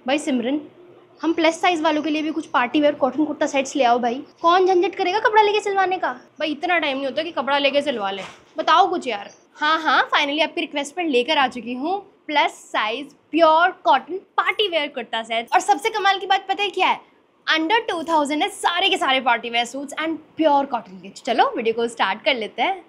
भाई सिमरन, हम plus size वालों के लिए भी कुछ party wear cotton kurta sets ले आओ भाई। कौन झंझट करेगा कपड़ा लेके सिलवाने का। भाई इतना टाइम नहीं होता कि कपड़ा लेके सिलवा ले। बताओ कुछ यार। हाँ, फाइनली आपकी रिक्वेस्ट पर लेकर आ चुकी हूँ plus size pure cotton party wear kurta set. और सबसे कमाल की बात पता है क्या है? अंडर 2000 है सारे के सारे party wear suits and pure cotton के। चलो वीडियो को स्टार्ट कर लेते हैं।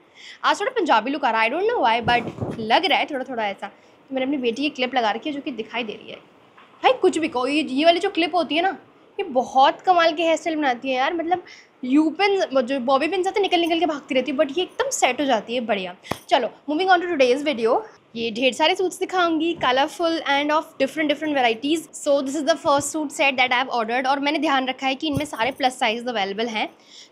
आज थोड़ा पंजाबी लुक आ रहा है, I don't know why, but लग रहा है थोड़ा थोड़ा ऐसा। तो मैंने अपनी बेटी की क्लिप लगा रखी है जो कि दिखाई दे रही है। भाई कुछ भी कहो, ये वाली जो क्लिप होती है ना, ये बहुत कमाल के हेयर स्टाइल बनाती है यार। मतलब यू पिन जो बॉबी पिन आते निकल निकल के भागती रहती है, बट ये एकदम सेट हो जाती है बढ़िया। चलो moving on to today's video. ये ढेर सारे सूट्स दिखाऊंगी, colourful and of different varieties. So this is the first suit set that I have ordered. और मैंने ध्यान रखा है कि इनमें सारे प्लस साइज अवेलेबल हैं।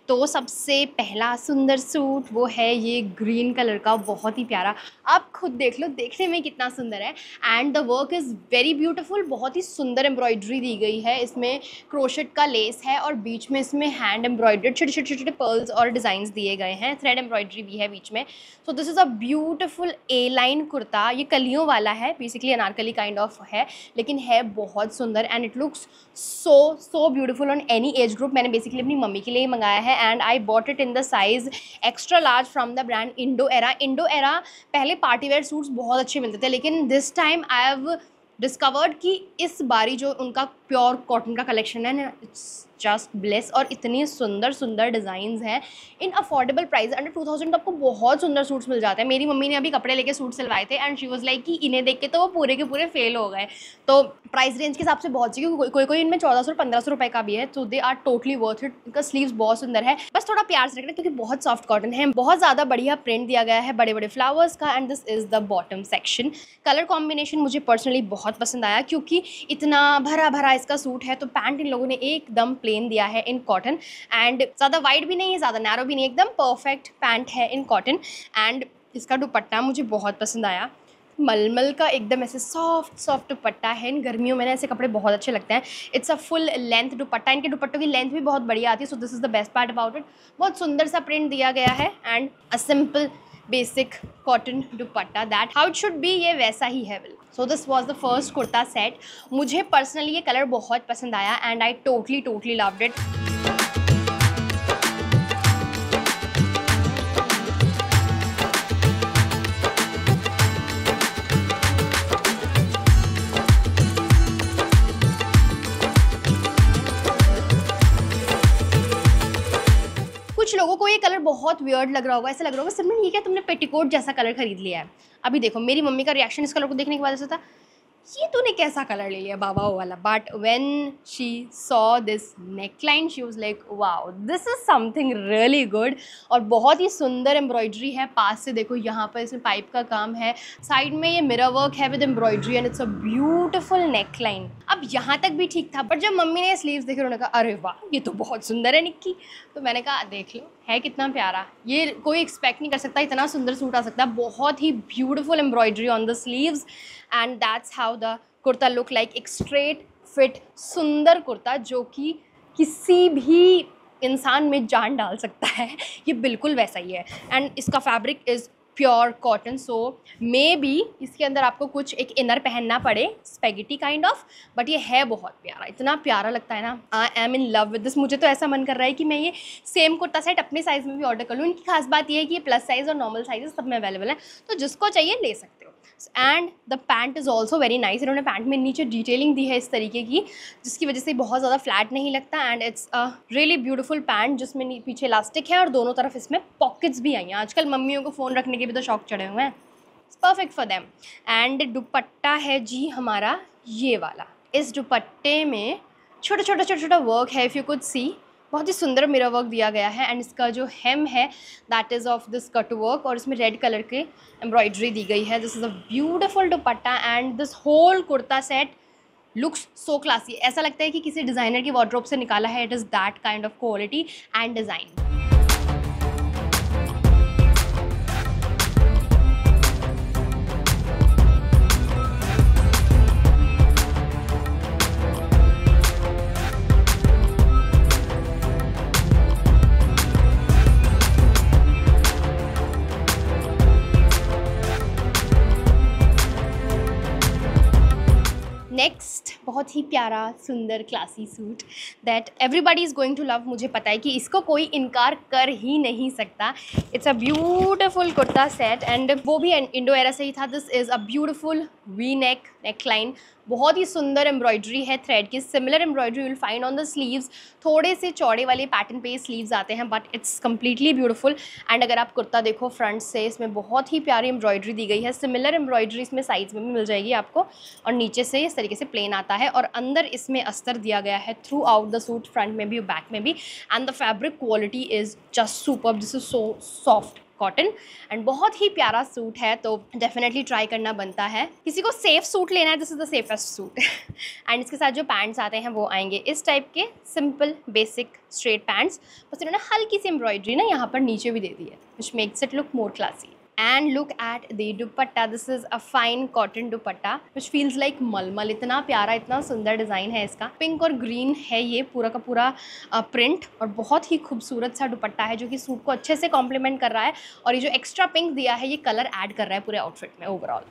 तो सबसे पहला सुंदर सूट वो है ये ग्रीन कलर का, बहुत ही प्यारा। आप खुद देख लो, देखने में कितना सुंदर है। And the work is very beautiful. बहुत ही सुंदर एम्ब्रॉयडरी दी गई है। इसमें क्रोशेट का लेस है और बीच में इसमें हैंड एम्ब्रॉयडर्ड छोटे छोटे पर्ल्स और डिज़ाइंस दिए गए हैं। थ्रेड एम्ब्रॉयडरी भी है बीच में। सो this is a beautiful A line kurta. ये कलियों वाला है, बेसिकली अनारकली काइंड ऑफ है, लेकिन है बहुत सुंदर and it looks so beautiful on any age group. मैंने बेसिकली अपनी मम्मी के लिए मंगाया है and I bought it in the size extra large from the brand Indo era. Indo era पहले पार्टी वेयर सूट्स बहुत अच्छे मिलते थे, लेकिन this time I have discovered कि इस बारी जो उनका प्योर कॉटन का कलेक्शन है ना, इट्स जस्ट ब्लेस। और इतनी सुंदर डिज़ाइंस हैं इन अफोर्डेबल प्राइस। अंडर 2000 तो आपको बहुत सुंदर सूट्स मिल जाते हैं। मेरी मम्मी ने अभी कपड़े लेके सूट सिलवाए थे एंड शी वाज लाइक कि इन्हें देख के तो वो पूरे के पूरे फेल हो गए। तो प्राइस रेंज के हिसाब से बहुत चाहिए, क्योंकि कोई इनमें 1400 और 1500 रुपये का भी है। तो they are totally worth it. इनका स्लीव्स बहुत सुंदर है, बस थोड़ा प्यार से रखना क्योंकि बहुत सॉफ्ट कॉटन है। बहुत ज़्यादा बढ़िया प्रिंट दिया गया है बड़े बड़े फ्लावर्स का। And this is the bottom section. Colour combination मुझे पर्सनली बहुत पसंद आया क्योंकि इतना भरा इसका सूट है। तो पैंट इन लोगों ने एकदम प्लेन दिया है इन कॉटन एंड ज़्यादा वाइड भी नहीं है, ज़्यादा नैरो भी नहीं, एकदम परफेक्ट पैंट है इन कॉटन। एंड इसका दुपट्टा मुझे बहुत पसंद आया। मलमल का एकदम ऐसे सॉफ्ट दुपट्टा है। इन गर्मियों में ना ऐसे कपड़े बहुत अच्छे लगते हैं। इट्स अ फुल लेंथ दुपट्टा। इनके दुपट्टों की लेंथ भी बहुत बढ़िया आती है। सो this is the best part about it. बहुत सुंदर सा प्रिंट दिया गया है and a simple basic cotton dupatta that how it should be, ये वैसा ही है बिल्कुल। So this was the first kurta set. मुझे पर्सनली ये कलर बहुत पसंद आया and I totally loved it. कुछ लोगों को ये कलर बहुत वियर्ड लग रहा होगा, ऐसा लग रहा होगा सिमरन ये क्या तुमने पेटीकोट जैसा कलर खरीद लिया है। अभी देखो मेरी मम्मी का रिएक्शन इस कलर को देखने के बाद ऐसा था, ये तूने कैसा कलर ले लिया बाबा वाला। But when she saw this neckline she was like wow this is something really good. और बहुत ही सुंदर एम्ब्रॉयडरी है। पास से देखो, यहाँ पर इसमें पाइप का काम है, साइड में ये मिरर वर्क है with embroidery and it's a beautiful neckline. अब यहाँ तक भी ठीक था, बट जब मम्मी ने स्लीव्स देखे उन्होंने कहा अरे वाह ये तो बहुत सुंदर है निक्की। तो मैंने कहा देख लो है कितना प्यारा। ये कोई एक्सपेक्ट नहीं कर सकता इतना सुंदर सूट आ सकता है। बहुत ही beautiful embroidery on the sleeves and that's how the kurta look like. एक स्ट्रेट फिट सुंदर कुर्ता जो कि किसी भी इंसान में जान डाल सकता है, ये बिल्कुल वैसा ही है। एंड इसका fabric is pure cotton. So may be इसके अंदर आपको कुछ एक इनर पहनना पड़े, स्पेगेटी काइंड ऑफ, बट ये है बहुत प्यारा। इतना प्यारा लगता है ना, I am in love with this. मुझे तो ऐसा मन कर रहा है कि मैं ये सेम कुर्ता सेट अपने साइज़ में भी ऑर्डर कर लूँ। इनकी खास बात ये है कि ये प्लस साइज़ और नॉर्मल साइज़ सब में अवेलेबल है, तो जिसको चाहिए ले सकते हो। And the pant is also very nice. इन्होंने पैंट में नीचे डिटेलिंग दी है इस तरीके की, जिसकी वजह से बहुत ज़्यादा फ्लैट नहीं लगता। And it's a really beautiful pant जिसमें पीछे इलास्टिक है और दोनों तरफ इसमें पॉकेट्स भी आई हैं। आजकल मम्मियों को फ़ोन रखने के भी तो शौक चढ़े हुए हैं, it's perfect for them. And दुपट्टा है जी हमारा ये वाला। इस दुपट्टे में छोटा वर्क है, इफ़ यू कुड सी, बहुत ही सुंदर मिरर वर्क दिया गया है। एंड इसका जो हेम है that is of this cut work और इसमें रेड कलर के एम्ब्रॉयडरी दी गई है। This is a beautiful dupatta and this whole kurta set looks so classy. ऐसा लगता है कि किसी डिज़ाइनर की वार्डरोब से निकाला है। It is that kind of quality and design. Next बहुत बहुत ही प्यारा सुंदर classy suit that everybody is going to love. मुझे पता है कि इसको कोई इनकार कर ही नहीं सकता। It's a beautiful kurta set and वो भी इंडो एरा से ही था। This is a beautiful V neck line, बहुत ही सुंदर एम्ब्रॉयडरी है थ्रेड की। Similar embroidery will find on the sleeves. थोड़े से चौड़े वाले पैटर्न पे स्लीव्स आते हैं but it's completely beautiful. And अगर आप कुर्ता देखो फ्रंट से, इसमें बहुत ही प्यारी एम्ब्रॉयडरी दी गई है। सिमिलर एम्ब्रॉयडरी इसमें साइड्स में भी मिल जाएगी आपको और नीचे से इस तरीके से प्लेन आता है और अंदर इसमें अस्तर दिया गया है through out the suit, front में भी और बैक में भी। And the fabric quality is just superb. This is so soft cotton and बहुत ही प्यारा सूट है, तो डेफिनेटली ट्राई करना बनता है। किसी को सेफ सूट लेना है, this is the safest suit. And इसके साथ जो पैंट्स आते हैं वो आएंगे इस टाइप के सिंपल बेसिक स्ट्रेट पैंट्स। बस इन्होंने हल्की सी एम्ब्रॉयडरी ना यहाँ पर नीचे भी दे दी है which makes it look more classy. And look at the dupatta, this is a fine cotton dupatta which feels like मलमल। इतना प्यारा, इतना सुंदर डिज़ाइन है इसका। पिंक और ग्रीन है ये पूरा का पूरा प्रिंट और बहुत ही खूबसूरत सा दुपट्टा है जो कि सूट को अच्छे से कॉम्प्लीमेंट कर रहा है। और ये जो एक्स्ट्रा पिंक दिया है ये कलर ऐड कर रहा है पूरे आउटफिट में ओवरऑल।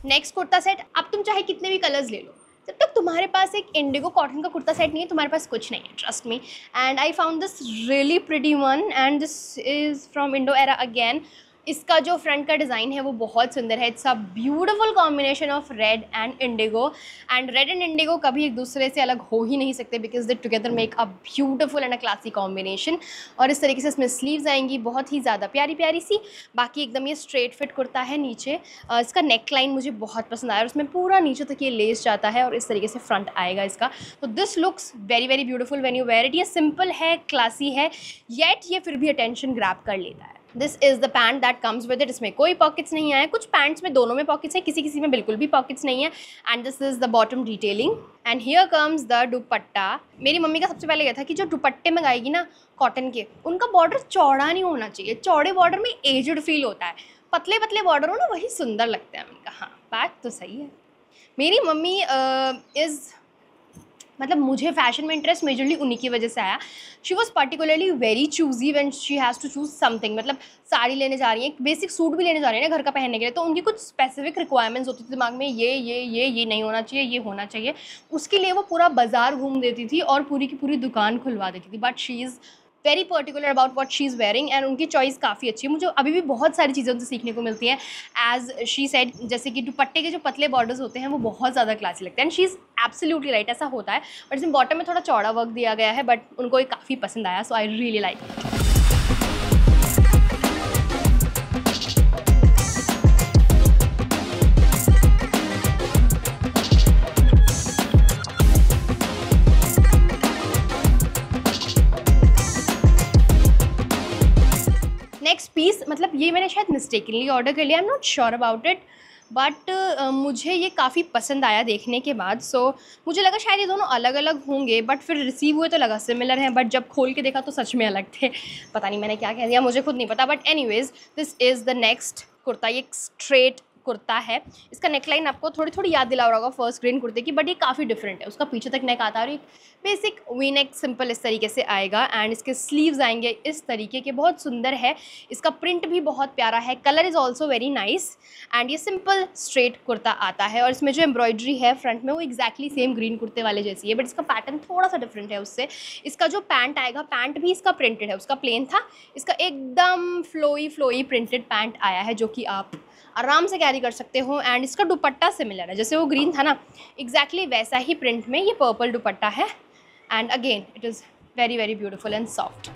नेक्स्ट कुर्ता सेट, अब तुम चाहे कितने भी कलर्स ले लो, जब तक तुम्हारे पास एक इंडिगो कॉटन का कुर्ता सेट नहीं है तुम्हारे पास कुछ नहीं है, trust me. And I found this really pretty one and this is from Indo era again. इसका जो फ्रंट का डिज़ाइन है वो बहुत सुंदर है। It's a beautiful combination of red and Indigo. And red and Indigo कभी एक दूसरे से अलग हो ही नहीं सकते because they together make a beautiful and a classy combination. और इस तरीके से इसमें स्लीव्स आएंगी बहुत ही ज़्यादा प्यारी प्यारी सी। बाकी एकदम ये स्ट्रेट फिट कुर्ता है नीचे। इसका नेक लाइन मुझे बहुत पसंद आया और उसमें पूरा नीचे तक ये लेस जाता है और इस तरीके से फ्रंट आएगा इसका। तो this looks very very beautiful when you wear it. ये सिंपल है, क्लासी है, येट ये फिर भी अटेंशन ग्रैब कर लेता है। This is the pant that comes with it. इसमें कोई पॉकेट्स नहीं आए। कुछ पैंट्स में दोनों में पॉकेट्स हैं, किसी किसी में बिल्कुल भी पॉकेट्स नहीं है। And this is the bottom detailing and here comes the दुपट्टा। मेरी मम्मी का सबसे पहले यह था कि जो दुपट्टे मंगाएगी ना कॉटन के, उनका बॉर्डर चौड़ा नहीं होना चाहिए। चौड़े बॉर्डर में एजड फील होता है, पतले पतले बॉर्डर हो ना वही सुंदर लगते हैं। उनका हाँ बात तो सही है। मेरी मम्मी मतलब मुझे फैशन में इंटरेस्ट मेजरली उन्हीं की वजह से आया। She was particularly very choosy when she has to choose something. मतलब साड़ी लेने जा रही है, बेसिक सूट भी लेने जा रही है ना घर का पहनने के लिए, तो उनकी कुछ स्पेसिफिक रिक्वायरमेंट्स होती थी दिमाग में, ये नहीं होना चाहिए, ये होना चाहिए। उसके लिए वो पूरा बाजार घूम देती थी और पूरी की पूरी दुकान खुलवा देती थी। But she is very particular about what she is wearing and उनकी चॉइस काफ़ी अच्छी है। मुझे अभी भी बहुत सारी चीज़ें उनसे सीखने को मिलती हैं। एज शी सेड, जैसे कि दुपट्टे के जो पतले बॉर्डर्स होते हैं वो बहुत ज़्यादा क्लासी लगते हैं। And she is absolutely right, ऐसा होता है। बट इसमें बॉटम में थोड़ा चौड़ा वर्क दिया गया है बट उनको ये काफ़ी पसंद आया। So I really like it. Next piece, मतलब ये मैंने शायद मिस्टेकनली ऑर्डर कर लिया, I am not sure about it but मुझे ये काफ़ी पसंद आया देखने के बाद। सो मुझे लगा शायद ये दोनों अलग अलग होंगे बट फिर रिसीव हुए तो लगा सिमिलर हैं, बट जब खोल के देखा तो सच में अलग थे। पता नहीं मैंने क्या कह दिया, मुझे खुद नहीं पता। But anyways this is the next kurta. ये एक स्ट्रेट कुर्ता है। इसका नेकलाइन आपको थोड़ी थोड़ी याद दिला रहा होगा फर्स्ट ग्रेन कुर्ते की, बट ये काफ़ी डिफरेंट है। उसका पीछे तक नेक आता है और एक बेसिक वी नेक सिंपल इस तरीके से आएगा एंड इसके स्लीव्स आएंगे इस तरीके के, बहुत सुंदर है। इसका प्रिंट भी बहुत प्यारा है, colour is also very nice and ये सिंपल स्ट्रेट कुर्ता आता है। और इसमें जो एम्ब्रॉयडरी है फ्रंट में वो एक्जैक्टली सेम ग्रीन कुर्ते वाले जैसी है बट इसका पैटर्न थोड़ा सा डिफरेंट है उससे। इसका जो पैंट आएगा, पैंट भी इसका प्रिंटेड है, उसका प्लेन था, इसका एकदम फ्लोई प्रिंटेड पैंट आया है जो कि आप आराम से कैरी कर सकते हो। एंड इसका दुपट्टा सिमिलर है, जैसे वो ग्रीन था ना एग्जैक्टली वैसा ही प्रिंट में ये पर्पल दुपट्टा है and again it is very very beautiful and soft.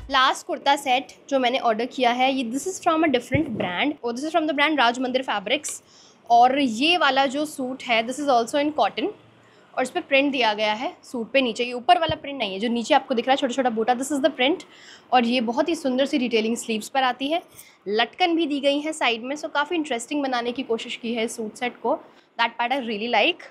Last kurta set जो मैंने ऑर्डर किया है ये this is from a different brand और this is from the brand Rajmandir fabrics. और ये वाला जो सूट है this is also in cotton और इस पर प्रिंट दिया गया है सूट पे नीचे, ये ऊपर वाला प्रिंट नहीं है, जो नीचे आपको दिख रहा है छोटा छोटा बूटा, दिस इज़ द प्रिंट। और ये बहुत ही सुंदर सी डिटेलिंग स्लीव्स पर आती है, लटकन भी दी गई है साइड में, सो काफ़ी इंटरेस्टिंग बनाने की कोशिश की है सूट सेट को, that part I really like.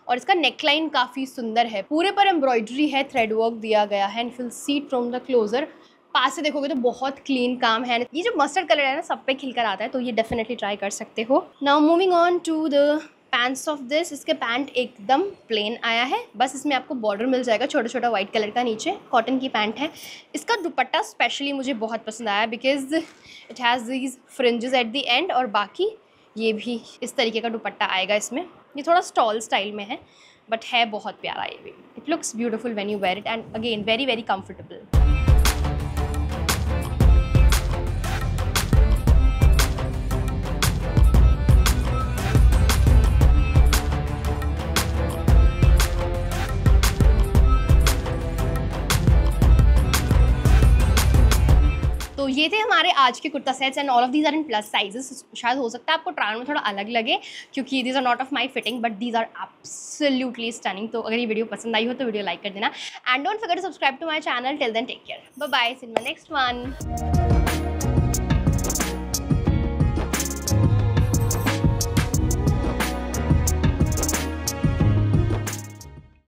और इसका नेकलाइन काफ़ी सुंदर है, पूरे पर एम्ब्रॉयडरी है, थ्रेड वर्क दिया गया है, and feel see from the closer, पास से देखोगे तो बहुत क्लीन काम है। ये जो मस्टर्ड कलर है ना सब पे खिलकर आता है, तो ये डेफिनेटली ट्राई कर सकते हो। Now moving on to the pants of this, इसके पैंट एकदम प्लेन आया है, बस इसमें आपको बॉर्डर मिल जाएगा छोटा छोटा वाइट कलर का, नीचे कॉटन की पैंट है। इसका दुपट्टा स्पेशली मुझे बहुत पसंद आया because it has these fringes at the end, और बाकी ये भी इस तरीके का दुपट्टा आएगा इसमें। ये थोड़ा स्टॉल स्टाइल में है बट है बहुत प्यारा ये भी। It looks beautiful when you wear it, and again very very comfortable. तो ये थे हमारे आज के kurta sets, and all of these are in plus sizes. शायद हो सकता है आपको ट्रायल में थोड़ा अलग लगे क्योंकि these are not of my fitting, but these are absolutely stunning. तो अगर ये वीडियो पसंद आई हो तो वीडियो लाइक कर देना, and don't forget to subscribe to my channel. Till then take care, bye bye, see you in my next one.